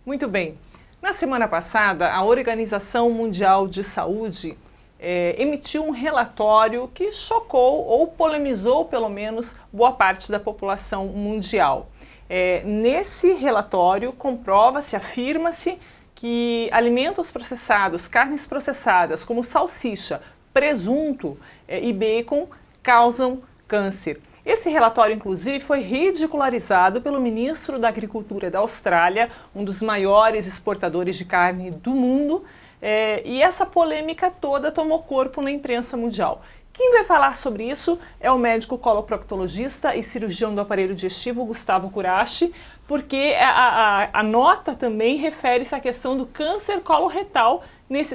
Muito bem. Na semana passada, a Organização Mundial de Saúde emitiu um relatório que chocou ou polemizou, pelo menos, boa parte da população mundial. Nesse relatório, comprova-se, afirma-se que alimentos processados, carnes processadas, como salsicha, presunto e bacon, causam câncer. Esse relatório, inclusive, foi ridicularizado pelo ministro da Agricultura da Austrália, um dos maiores exportadores de carne do mundo, e essa polêmica toda tomou corpo na imprensa mundial. Quem vai falar sobre isso é o médico coloproctologista e cirurgião do aparelho digestivo, Gustavo Curashi, porque a nota também refere-se à questão do câncer coloretal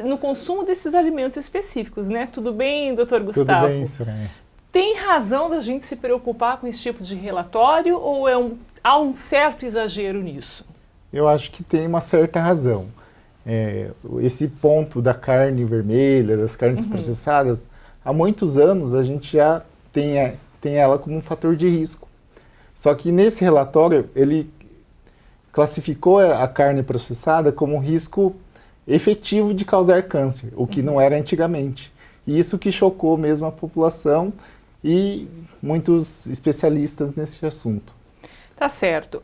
no consumo desses alimentos específicos, né? Tudo bem, doutor Gustavo? Tudo bem, Soraya. Tem razão da gente se preocupar com esse tipo de relatório ou há um certo exagero nisso? Eu acho que tem uma certa razão. Esse ponto da carne vermelha, das carnes processadas, há muitos anos a gente já tem ela como um fator de risco. Só que nesse relatório ele classificou a carne processada como um risco efetivo de causar câncer, o que não era antigamente. E isso que chocou mesmo a população e muitos especialistas nesse assunto. Tá certo.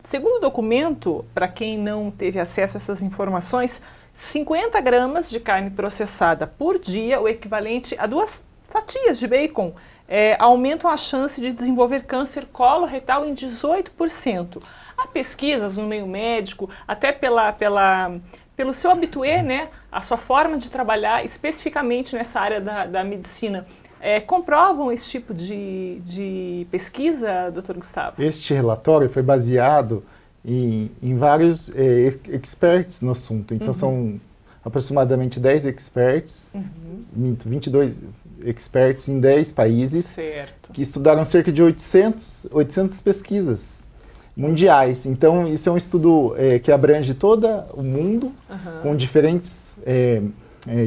Segundo o documento, para quem não teve acesso a essas informações, 50 gramas de carne processada por dia, o equivalente a 2 fatias de bacon, aumentam a chance de desenvolver câncer coloretal em 18%. Há pesquisas no meio médico, até pelo seu habitué, né, a sua forma de trabalhar especificamente nessa área da medicina, comprovam esse tipo de pesquisa, doutor Gustavo? Este relatório foi baseado em vários experts no assunto. Então são aproximadamente 10 experts, 22 experts em 10 países, certo, que estudaram cerca de 800 pesquisas mundiais. Então isso é um estudo que abrange todo o mundo, com diferentes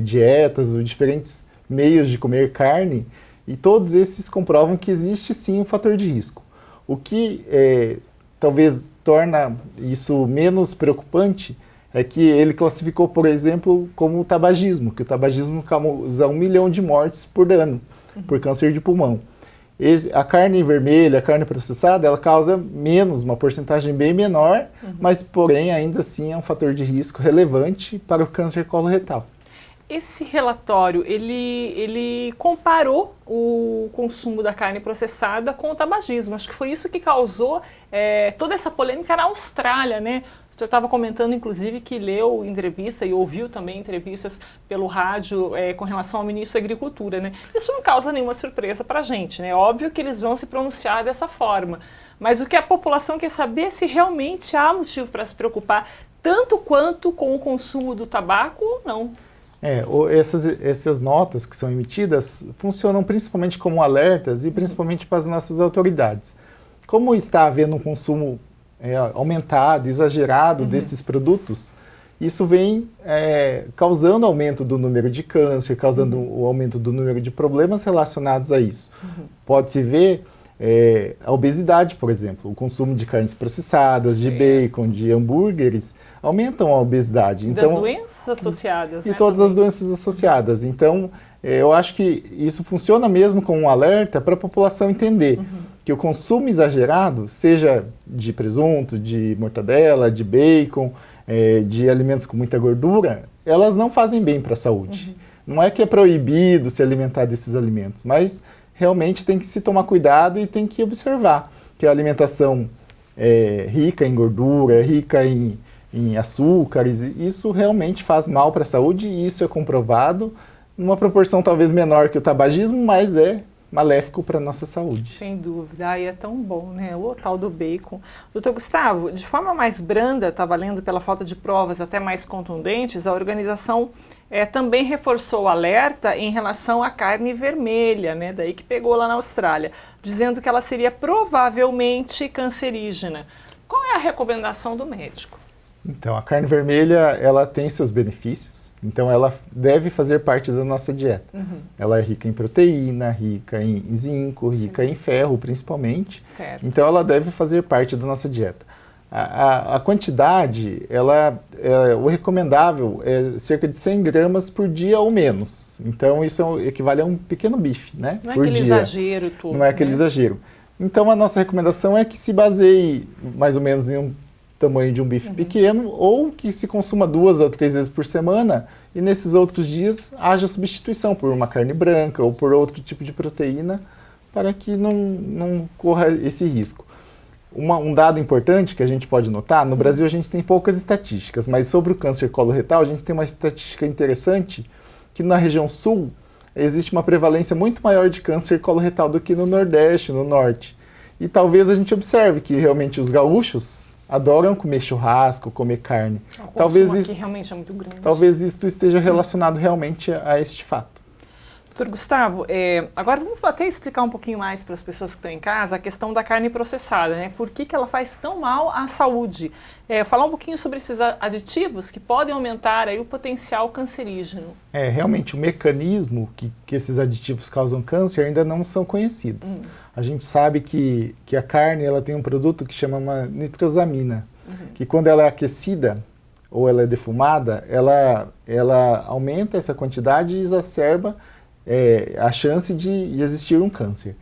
dietas, diferentes meios de comer carne, e todos esses comprovam que existe sim um fator de risco. O que talvez torna isso menos preocupante é que ele classificou, por exemplo, como o tabagismo, que o tabagismo causa 1 milhão de mortes por ano por câncer de pulmão. A carne vermelha, a carne processada, ela causa menos, uma porcentagem bem menor, mas porém ainda assim é um fator de risco relevante para o câncer coloretal. Esse relatório, ele comparou o consumo da carne processada com o tabagismo. Acho que foi isso que causou toda essa polêmica na Austrália, né? Eu estava comentando, inclusive, que leu entrevista e ouviu também entrevistas pelo rádio com relação ao ministro da Agricultura, né? Isso não causa nenhuma surpresa para a gente, né? Óbvio que eles vão se pronunciar dessa forma. Mas o que a população quer saber é se realmente há motivo para se preocupar, tanto quanto com o consumo do tabaco ou não. Essas notas que são emitidas funcionam principalmente como alertas e principalmente para as nossas autoridades. Como está havendo um consumo aumentado, exagerado desses produtos, isso vem causando aumento do número de câncer, causando o aumento do número de problemas relacionados a isso. Pode-se ver a obesidade, por exemplo, o consumo de carnes processadas, de bacon, de hambúrgueres, aumentam a obesidade. Das doenças associadas, e né? todas as doenças associadas. Então, eu acho que isso funciona mesmo como um alerta para a população entender que o consumo exagerado, seja de presunto, de mortadela, de bacon, de alimentos com muita gordura, elas não fazem bem para a saúde. Não é que é proibido se alimentar desses alimentos, mas realmente tem que se tomar cuidado e tem que observar que a alimentação rica em gordura, rica em açúcares, isso realmente faz mal para a saúde e isso é comprovado numa proporção talvez menor que o tabagismo, mas é maléfico para a nossa saúde. Sem dúvida, é tão bom, né? O tal do bacon. Doutor Gustavo, de forma mais branda, estava lendo pela falta de provas até mais contundentes, a organização também reforçou o alerta em relação à carne vermelha, né? Daí que pegou lá na Austrália, dizendo que ela seria provavelmente cancerígena. Qual é a recomendação do médico? Então, a carne vermelha, ela tem seus benefícios, então ela deve fazer parte da nossa dieta. Ela é rica em proteína, rica em zinco, rica em ferro, principalmente. Certo. Então, ela deve fazer parte da nossa dieta. A quantidade, o recomendável é cerca de 100 gramas por dia ou menos. Então, isso equivale a um pequeno bife, né? Não é por aquele dia. exagero todo. Não é aquele exagero. Então, a nossa recomendação é que se baseie mais ou menos em um tamanho de um bife pequeno, ou que se consuma 2 a 3 vezes por semana, e nesses outros dias haja substituição por uma carne branca ou por outro tipo de proteína, para que não corra esse risco. Um dado importante que a gente pode notar, no Brasil a gente tem poucas estatísticas, mas sobre o câncer coloretal a gente tem uma estatística interessante, que na região sul existe uma prevalência muito maior de câncer coloretal do que no Nordeste, no Norte. E talvez a gente observe que realmente os gaúchos adoram comer churrasco, comer carne. O talvez consumo isso, aqui realmente é muito grande. Talvez isso esteja relacionado realmente a este fato. Doutor Gustavo, agora vamos até explicar um pouquinho mais para as pessoas que estão em casa a questão da carne processada, né? Por que ela faz tão mal à saúde? Falar um pouquinho sobre esses aditivos que podem aumentar aí o potencial cancerígeno. Realmente o mecanismo que esses aditivos causam câncer ainda não são conhecidos. A gente sabe que a carne ela tem um produto que chama uma nitrosamina, que quando ela é aquecida ou ela é defumada, ela aumenta essa quantidade e exacerba a chance de existir um câncer.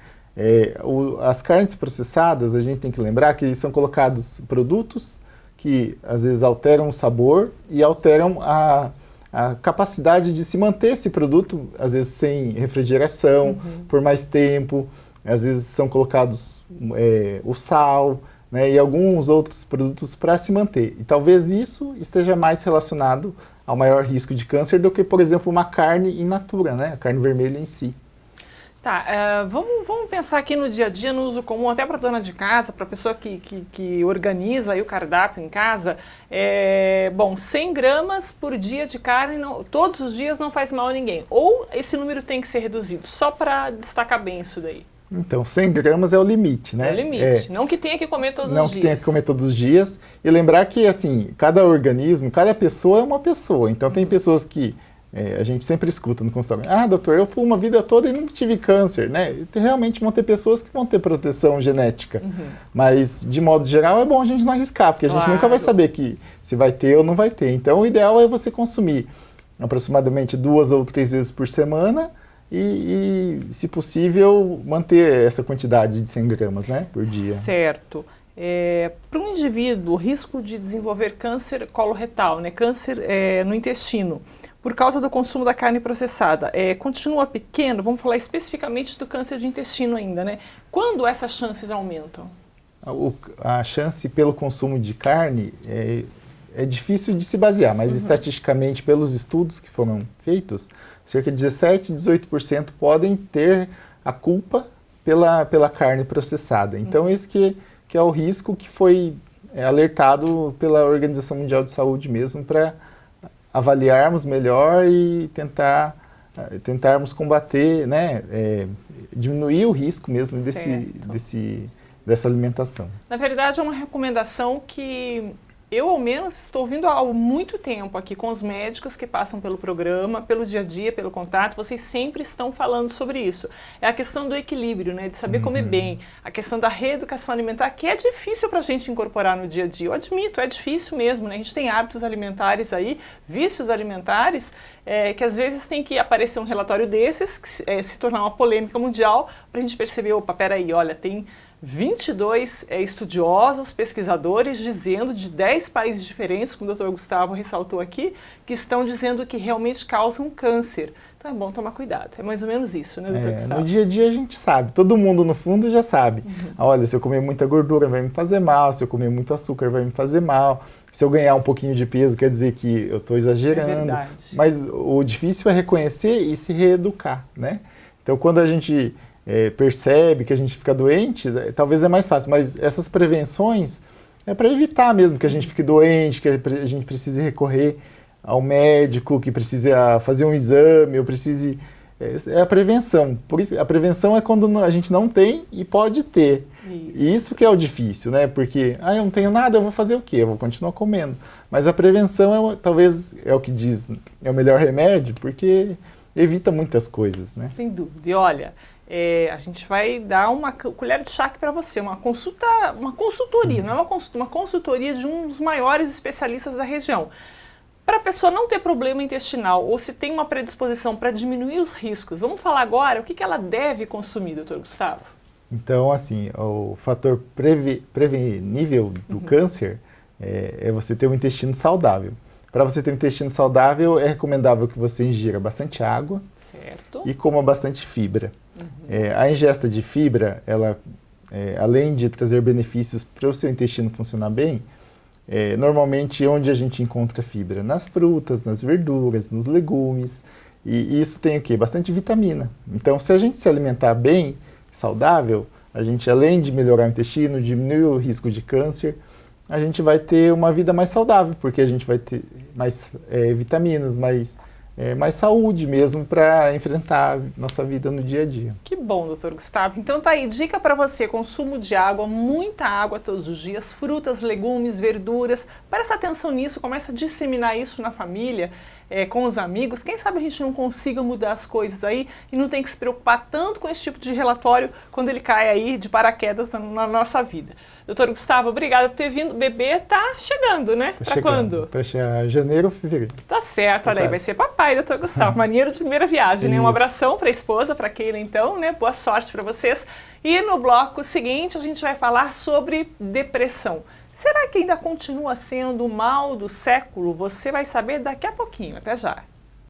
As carnes processadas, a gente tem que lembrar que são colocados produtos que às vezes alteram o sabor e alteram a capacidade de se manter esse produto, às vezes sem refrigeração, por mais tempo, às vezes são colocados o sal, né, e alguns outros produtos para se manter. E talvez isso esteja mais relacionado ao maior risco de câncer do que, por exemplo, uma carne in natura, né? A carne vermelha em si. Tá, vamos pensar aqui no dia a dia, no uso comum, até para dona de casa, para a pessoa que organiza aí o cardápio em casa. 100 gramas por dia de carne, todos os dias não faz mal a ninguém. Ou esse número tem que ser reduzido, só para destacar bem isso daí. Então, 100 gramas é o limite, né? É o limite, não que tenha que comer todos os dias. Não que tenha que comer todos os dias. E lembrar que, assim, cada organismo, cada pessoa é uma pessoa. Então, tem pessoas que a gente sempre escuta no consultório. Ah, doutor, eu fumo a vida toda e não tive câncer, né? E realmente vão ter pessoas que vão ter proteção genética. Mas, de modo geral, é bom a gente não arriscar, porque a gente nunca vai saber se vai ter ou não vai ter. Então, o ideal é você consumir aproximadamente 2 ou 3 vezes por semana, e, se possível, manter essa quantidade de 100 gramas, né, por dia. Certo. Para um indivíduo, o risco de desenvolver câncer coloretal, né, câncer no intestino, por causa do consumo da carne processada, continua pequeno? Vamos falar especificamente do câncer de intestino ainda, né? Quando essas chances aumentam? A chance pelo consumo de carne é difícil de se basear, mas estatisticamente, pelos estudos que foram feitos, cerca de 17% a 18% podem ter a culpa pela carne processada. Então, esse que é o risco que foi alertado pela Organização Mundial de Saúde mesmo, para avaliarmos melhor e tentarmos combater, né, diminuir o risco mesmo dessa alimentação. Na verdade, é uma recomendação que eu, ao menos, estou ouvindo há muito tempo aqui com os médicos que passam pelo programa, pelo dia a dia, pelo contato. Vocês sempre estão falando sobre isso. É a questão do equilíbrio, né? De saber comer bem. A questão da reeducação alimentar, que é difícil para a gente incorporar no dia a dia. Eu admito, é difícil mesmo, né? A gente tem hábitos alimentares aí, vícios alimentares, que às vezes tem que aparecer um relatório desses, se tornar uma polêmica mundial, para a gente perceber, opa, peraí, olha, tem 22 estudiosos, pesquisadores, dizendo de 10 países diferentes, como o Dr. Gustavo ressaltou aqui, que estão dizendo que realmente causam câncer. Então é bom tomar cuidado. É mais ou menos isso, né, Dr. Gustavo? No dia a dia a gente sabe, todo mundo no fundo já sabe. Olha, se eu comer muita gordura vai me fazer mal, se eu comer muito açúcar vai me fazer mal, se eu ganhar um pouquinho de peso quer dizer que eu estou exagerando. É verdade. Mas o difícil é reconhecer e se reeducar, né? Então quando a gente percebe que a gente fica doente, talvez é mais fácil, mas essas prevenções é para evitar mesmo que a gente fique doente, que a gente precise recorrer ao médico, que precise fazer um exame, ou precise... É a prevenção. Por isso, a prevenção é quando a gente não tem e pode ter. Isso que é o difícil, né? Porque, eu não tenho nada, eu vou fazer o quê? Eu vou continuar comendo. Mas a prevenção talvez é o que diz, é o melhor remédio, porque evita muitas coisas, né? Sem dúvida. E olha, a gente vai dar uma colher de chá para você, uma consultoria, não é uma consultoria de um dos maiores especialistas da região. Para a pessoa não ter problema intestinal ou se tem uma predisposição para diminuir os riscos, vamos falar agora o que ela deve consumir, doutor Gustavo? Então, assim, o fator prevenível do câncer é você ter um intestino saudável. Para você ter um intestino saudável, é recomendável que você ingira bastante água e coma bastante fibra. A ingesta de fibra, ela, além de trazer benefícios para o seu intestino funcionar bem, normalmente onde a gente encontra fibra? Nas frutas, nas verduras, nos legumes. E isso tem o quê? Bastante vitamina. Então, se a gente se alimentar bem, saudável, a gente, além de melhorar o intestino, diminuir o risco de câncer, a gente vai ter uma vida mais saudável, porque a gente vai ter mais vitaminas, mais saúde mesmo para enfrentar nossa vida no dia a dia. Que bom, doutor Gustavo. Então tá aí, dica para você, consumo de água, muita água todos os dias, frutas, legumes, verduras. Presta atenção nisso, começa a disseminar isso na família, com os amigos. Quem sabe a gente não consiga mudar as coisas aí e não tem que se preocupar tanto com esse tipo de relatório quando ele cai aí de paraquedas na nossa vida. Doutor Gustavo, obrigada por ter vindo. O bebê tá chegando, né? Para quando? Para chegar janeiro ou fevereiro. Tá certo, olha aí, vai ser papai, doutor Gustavo. Maneiro de primeira viagem, né? Um abração para a esposa, para Keila então, né? Boa sorte para vocês. E no bloco seguinte a gente vai falar sobre depressão. Será que ainda continua sendo o mal do século? Você vai saber daqui a pouquinho. Até já.